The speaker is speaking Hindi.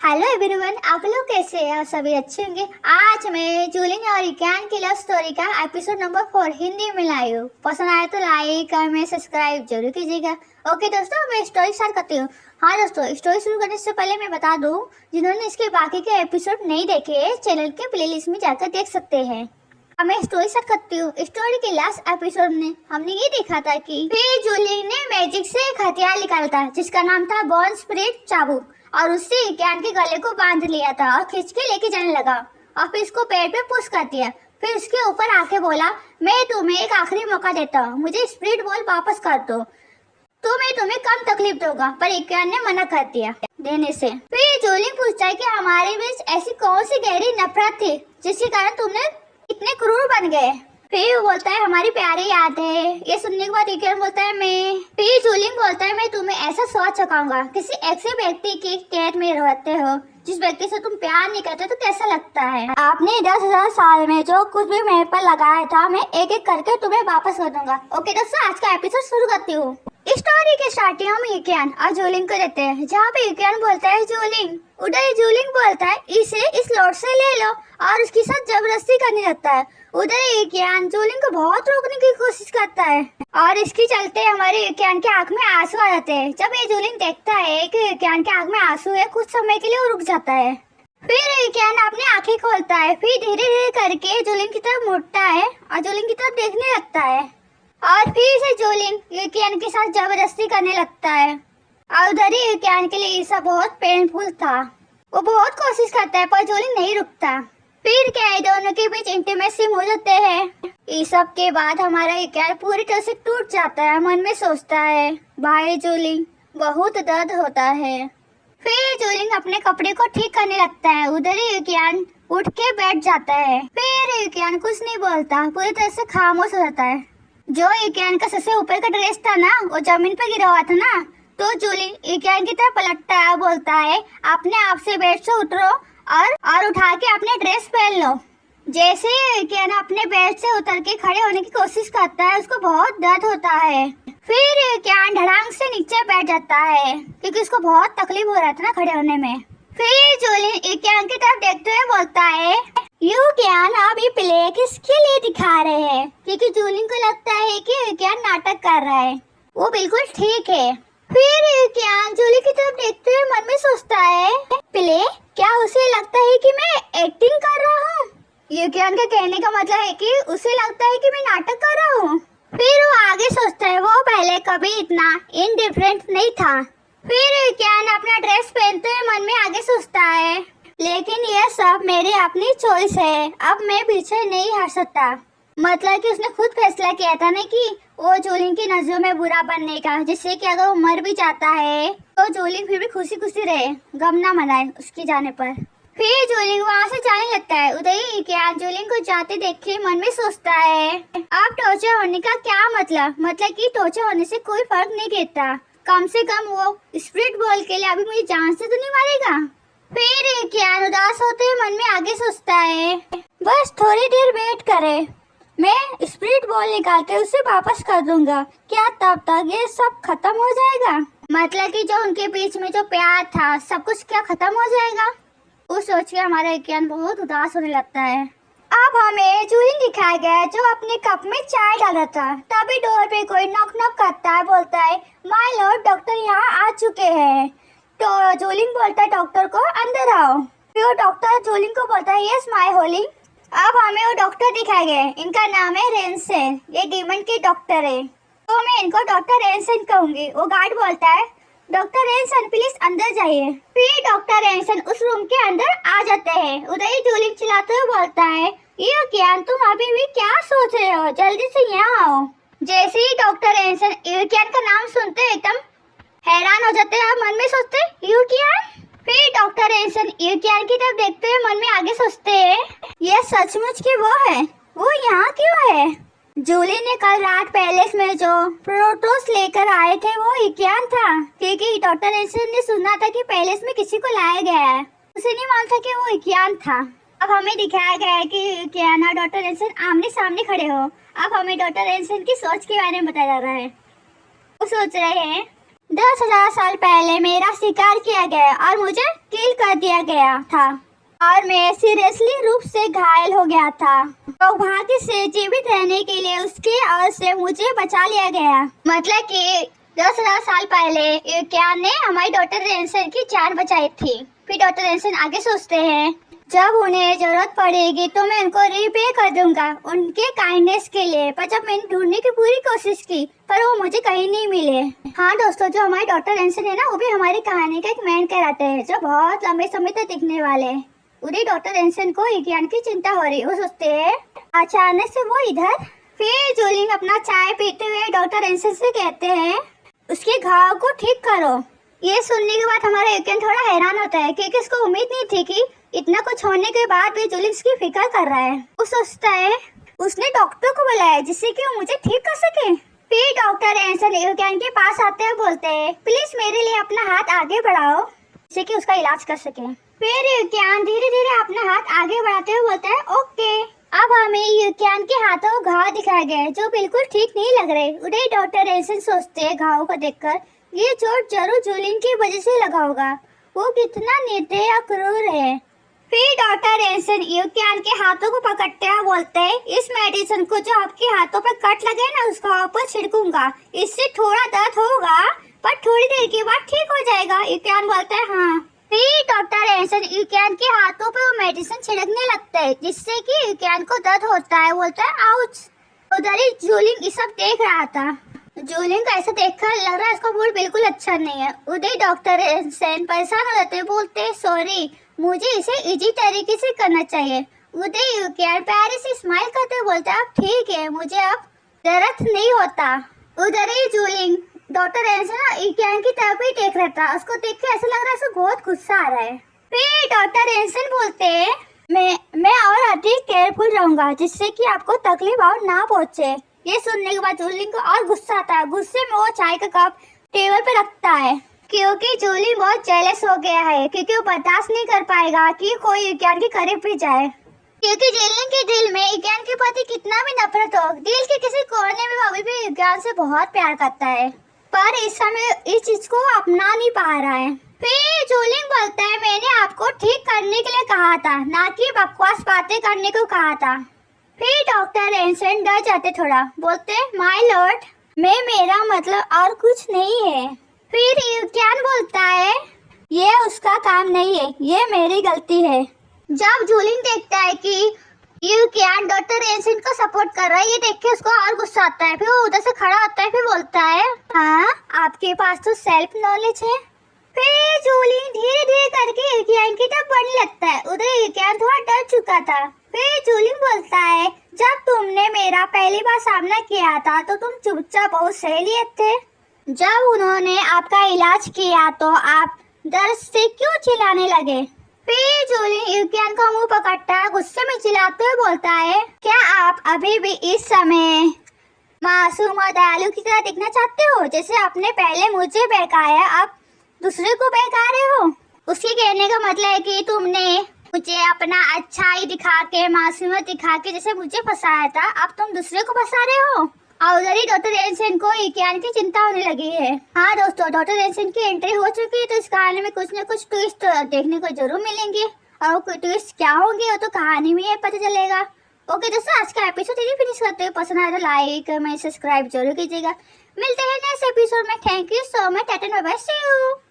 हेलो एवरीवन, आप लोग कैसे हैं? सभी अच्छे होंगे। आज मैं जूलिंग और इक्यान की लव स्टोरी का एपिसोड नंबर 4 हिंदी में लाई हूँ। पसंद आए तो लाइक कमेंट सब्सक्राइब जरूर कीजिएगा। ओके दोस्तों, मैं स्टोरी स्टार्ट करती हूँ। हाँ दोस्तों, स्टोरी शुरू करने से पहले मैं बता दूँ, जिन्होंने इसके बाकी के एपिसोड नहीं देखे चैनल के प्लेलिस्ट में जाकर देख सकते हैं। मैं स्टोरी स्टार्ट करती हूँ। स्टोरी के लास्ट एपिसोड में हमने ये देखा था कि फिर जूलिंग ने मैजिक से एक हथियार निकाला था जिसका नाम था बॉर्न स्पिरिट चाबुक, और उससे इक्यान के गले को बांध लिया था और खींच के लेके जाने लगा और फिर इसको पेड़ पे पुश कर दिया। फिर उसके ऊपर आके बोला, मैं तुम्हें एक आखिरी मौका देता हूँ, मुझे स्पिरिट बॉल वापस कर दो तो मैं तुम्हें कम तकलीफ दूंगा। पर इक्यान ने मना कर दिया देने से। फिर जूलिंग पूछता है कि हमारे बीच ऐसी कौन सी गहरी नफरत थी जिसके कारण तुमने इतने क्रूर बन गए। फिर वो बोलता है हमारी प्यारी याद है। ये सुनने के बाद इक्यान बोलता है मैं। फिर जूलिंग बोलता है मैं तुम्हें ऐसा स्वाद चखाऊंगा, किसी ऐसे व्यक्ति की कैद में रहते हो जिस व्यक्ति से तुम प्यार नहीं करते तो कैसा लगता है। आपने 10,000 साल में जो कुछ भी मेरे पर लगाया था मैं एक एक करके तुम्हें वापस कर दूंगा। ओके दोस्तों, आज का एपिसोड शुरू करती हूँ। स्टोरी के स्टार्टिंग हम इक्यान और जूलिंग को देते हैं, जहाँ पे इक्यान बोलता है जूलिंग। उधर जूलिंग बोलता है इसे इस लॉट से ले लो और उसके साथ जबरदस्ती करने लगता है। उधर इक्यान जूलिंग को बहुत रोकने की कोशिश करता है और इसके चलते हमारे इक्यान के आंख में आंसू आ जाते हैं। जब ये जूलिंग देखता है कि इक्यान के आंख में आंसू है, कुछ समय के लिए वो रुक जाता है। फिर इक्यान अपनी आंखें खोलता है, फिर धीरे धीरे करके जूलिंग की तरफ मुड़ता है और जूलिंग की तरफ देखने लगता है और फिर से जूलिंग इक्यान के साथ जबरदस्ती करने लगता है। और उधर ही इक्यान के लिए ये सब बहुत पेनफुल था। वो बहुत कोशिश करता है पर जूलिंग नहीं रुकता। फिर क्या है, दोनों के बीच इंटीमेसी हो जाते हैं। इस सब के बाद हमारा इक्यान पूरी तरह से टूट जाता है। मन में सोचता है भाई जूलिंग, बहुत दर्द होता है। फिर जूलिंग अपने कपड़े को ठीक करने लगता है। उधर ही इक्यान उठ के बैठ जाता है। फिर इक्यान कुछ नहीं बोलता, पूरी तरह से खामोश हो जाता है। जो इक्यान का सबसे ऊपर का ड्रेस था ना, वो जमीन पर गिरा हुआ था ना, तो जूलिंग इक्यान की तरफ पलटता है, बोलता है अपने आप से बेड से उतरो और उठा के अपने ड्रेस पहन लो। जैसे इक्यान अपने बेड से उतर के खड़े होने की कोशिश करता है, उसको बहुत दर्द होता है। फिर इक्यान धड़ाम से नीचे बैठ जाता है क्योंकि उसको बहुत तकलीफ हो रहा था ना खड़े होने में। फिर जूलिंग इक्यान की तरफ देखते हुए बोलता है इक्यान आप ये प्ले किसके लिए दिखा रहे हैं? क्योंकि जूलिंग को लगता है कि इक्यान नाटक कर रहा है। वो बिल्कुल ठीक है। फिर इक्यान जूलिंग की तरफ देखते हुए मन में सोचता है प्ले, क्या उसे लगता है कि मैं एक्टिंग कर रहा हूँ? इक्यान का कहने का मतलब है कि उसे लगता है कि मैं नाटक कर रहा हूँ। फिर वो आगे सोचता है वो पहले कभी इतना इनडिफरेंट नहीं था। फिर इक्यान अपना ड्रेस पहनते हुए मन में आगे सोचता है लेकिन यह सब मेरी अपनी चॉइस है, अब मैं पीछे नहीं हट सकता। मतलब कि उसने खुद फैसला किया था ना कि वो जूलिंग की नजरों में बुरा बनने का, जिससे कि अगर वो मर भी जाता है तो जूलिंग फिर भी खुशी खुशी रहे, गम ना मनाए उसके जाने पर। फिर जूलिंग वहाँ से जाने लगता है। उधर ही इक्यान जूलिंग को जाते देख के मन में सोचता है अब टॉर्चर होने का क्या मतलब कि टॉर्चर होने से कोई फर्क नहीं गिरता, कम से कम वो स्पिरिट बॉल के लिए अभी मुझे जान से तो नहीं मारेगा। फिर इक्यान उदास होते हुए मन में आगे सोचता है बस थोड़ी देर वेट करे, मैं स्पिरिट बॉल निकाल के उसे वापस कर दूंगा, क्या तब तक ये सब खत्म हो जाएगा? मतलब कि जो उनके बीच में जो प्यार था सब कुछ क्या खत्म हो जाएगा? वो सोच के हमारा इक्यान बहुत उदास होने लगता है। अब हमें जूलिंग दिखाया गया जो अपने कप में चाय डाला था। तभी डोर पे कोई नॉक नॉक करता है, बोलता है माय लॉर्ड, डॉक्टर यहाँ आ चुके हैं। तो जूलिंग बोलता है डॉक्टर को अंदर आओ। फिर वो डॉक्टर जूलिंग को बोलता है यस माय होली। अब हमें वो डॉक्टर दिखाए गए, इनका नाम है रेंसन, ये डीमन के डॉक्टर है, तो मैं इनको डॉक्टर रेंसन कहूंगी। वो गार्ड बोलता है डॉक्टर रेंसन प्लीज अंदर जाइए। फिर डॉक्टर रेंसन उस रूम के अंदर आ जाते हैं। उधर ही जूलिंग चिल्लाते हुए बोलता है ये इक्यान तुम अभी भी क्या सोच रहे हो, जल्दी से यहाँ आओ। जैसे ही डॉक्टर रेंसन इक्यान का नाम सुनते एकदम हैरान हो जाते हैं, मन में सोचते इक्यान। फिर डॉक्टर रेंसन इक्यान की तरफ देखते हुए मन में आगे सोचते हैं ये सचमुच के वो है, वो यहाँ क्यों है? जूली ने कल रात पैलेस में जो प्रोटोस लेकर आए थे वो इक्यान था, क्योंकि डॉक्टर रेंसन ने सुना था कि पैलेस में किसी को लाया गया है, उसे नहीं मालूम था कि वो इक्यान था। अब हमें दिखाया गया है कि इक्यान और डॉक्टर रेंसन आमने सामने खड़े हो। अब हमें डॉक्टर रेंसन की सोच के बारे में बताया जा रहा है। वो सोच रहे हैं 10,000 साल पहले मेरा शिकार किया गया और मुझे किल कर दिया गया था और मैं सीरियसली रूप से घायल हो गया था। तो भाग्य से जीवित रहने के लिए उसके और से मुझे बचा लिया गया। मतलब कि 10,000 साल पहले युकियान ने हमारी डॉक्टर रेंसन की जान बचाई थी। फिर डॉक्टर रेंसन आगे सोचते हैं, जब उन्हें जरूरत पड़ेगी तो मैं उनको रिपे कर दूंगा उनके काइंडनेस के लिए। पर जब मैंने ढूंढने की पूरी कोशिश की पर वो मुझे कहीं नहीं मिले। हाँ दोस्तों, जो हमारे डॉक्टर रेंसन है ना, वो भी हमारी कहानी का एक मेन कैरेक्टर है जो बहुत लंबे समय तक दिखने वाले। उन्हें डॉक्टर रेंसन को युकियान की चिंता हो रही। वो सोचते हैं अचानक से वो इधर। फिर जूलिंग अपना चाय पीते हुए डॉक्टर रेंसन से कहते हैं उसके घाव को ठीक करो। ये सुनने के बाद हमारा युकियान थोड़ा हैरान होता है क्योंकि उसको उम्मीद नहीं थी कि इतना कुछ होने के बाद भी जूलिंग की फिक्र कर रहा है। वो सोचता है उसने डॉक्टर को बुलाया जिससे कि वो मुझे ठीक कर सके। फिर डॉक्टर रेंसन युकियान के पास आते हुए बोलते हैं प्लीज मेरे लिए अपना हाथ आगे बढ़ाओ जिससे कि उसका इलाज कर सके। फिर युकियान धीरे धीरे अपना हाथ आगे बढ़ाते हुए बोलता है ओके। अब हमें युकियान के हाथों को घाव दिखाया गया है जो बिल्कुल ठीक नहीं लग रहे। उन्हें डॉक्टर रेंसन सोचते हैं घाव को देखकर ये चोट जरूर जूलिंग की वजह से लगा होगा। वो कितना निर्दयी और क्रूर है। फिर डॉक्टर रेंसन युकियान के हाथों को पकड़ते हुए बोलते हैं इस मेडिसिन को जो आपके हाथों पर कट लगे ना उसको आप पर छिड़कूंगा। इससे थोड़ा दर्द होगा पर थोड़ी देर के बाद ठीक हो जाएगा। युकियान बोलता है हाँ। फिर डॉक्टर रेंसन युकियान के हाथों पर वो मेडिसिन छिड़कने लगता है जिससे कि युकियान को दर्द होता है। बोलता है आउच। उधर ही जूलिंग ये सब देख रहा था। जूलिंग को ऐसा देखकर लग रहा है उसका मूड बिल्कुल अच्छा नहीं है। उधर डॉक्टर रेंसन परेशान हो जाते हैं। बोलते हैं सॉरी मुझे इसे इजी तरीके से करना चाहिए। उधर युकियान प्यारे से स्माइल करते हुए बोलता है अब ठीक है मुझे अब दर्द नहीं होता। उधर ही जूलिंग डॉक्टर रेंसन युकियान की तरफ ही देख रहा था। उसको देख के ऐसा लग रहा है उसको बहुत गुस्सा आ रहा है। फिर डॉक्टर रेंसन बोलते हैं मैं और अधिक केयरफुल रहूंगा जिससे कि आपको तकलीफ और ना पहुंचे। ये सुनने के बाद जूलिंग को और गुस्सा आता है। गुस्से में वो चाय का कप टेबल पे रखता है क्योंकि जूलिंग बहुत जेलस हो गया है क्योंकि वो बर्दाश्त नहीं कर पाएगा कि कोई युकियान के करीब भी जाए। क्योंकि जूलिंग के दिल में युकियान के प्रति कितना भी नफरत हो, दिल के किसी कोने में अभी भी युकियान से बहुत प्यार करता है पर इस समय इस चीज को अपना नहीं पा रहा है। फिर जूलिंग बोलता है मैंने आपको ठीक करने के लिए कहा था ना कि बकवास बातें करने को कहा था। फिर डॉक्टर रेंसन डर जाते थोड़ा। बोलते माय लॉर्ड मेरा मतलब और कुछ नहीं है। फिर युकियान बोलता है ये उसका काम नहीं है ये मेरी गलती है। जब जूलिंग देखता है कि युकियान डॉक्टर रेंसन को सपोर्ट कर रहा है ये देख के उसको और गुस्सा आता है। फिर वो उधर से खड़ा होता है। फिर बोलता है हाँ आपके पास तो सेल्फ नॉलेज है। फिर जूलिंग धीरे धीरे करके युकियान की तरफ बढ़ने लगता है। उधर युकियान थोड़ा डर चुका था। फिर जूलिंग बोलता है जब तुमने मेरा पहली बार सामना किया था तो तुम चुपचाप बहुत सह लिए थे। जब उन्होंने आपका इलाज किया तो आप दर्द से क्यों चिल्लाने लगे। फिर जूलिंग युकियान का मुंह पकड़ता है गुस्से में चिल्लाते हुए बोलता है क्या आप अभी भी इस समय मासूम और दयालु की तरह दिखना चाहते हो जैसे आपने पहले मुझे बहकाया अब दूसरे को बहका रहे हो। उसके कहने का मतलब है कि तुमने मुझे अपना अच्छाई दिखा के मासूमियत दिखा के जैसे मुझे फंसाया था अब तुम दूसरे को फंसा रहे हो। और उधर ही डॉक्टर रेंसन को युकियान की चिंता होने लगी है। हाँ दोस्तों, डॉक्टर रेंसन की एंट्री हो चुकी है तो इस कहानी में कुछ न कुछ ट्विस्ट देखने को जरूर मिलेंगे और कोई ट्विस्ट क्या होंगे वो तो कहानी में पता चलेगा। ओके दोस्तों, आज का एपिसोड यही फिनिश करते हैं। पसंद आया तो लाइक कमेंट सब्सक्राइब जरूर कीजिएगा। मिलते हैं नेक्स्ट एपिसोड में। Thank you so much. Tata bye bye, see you.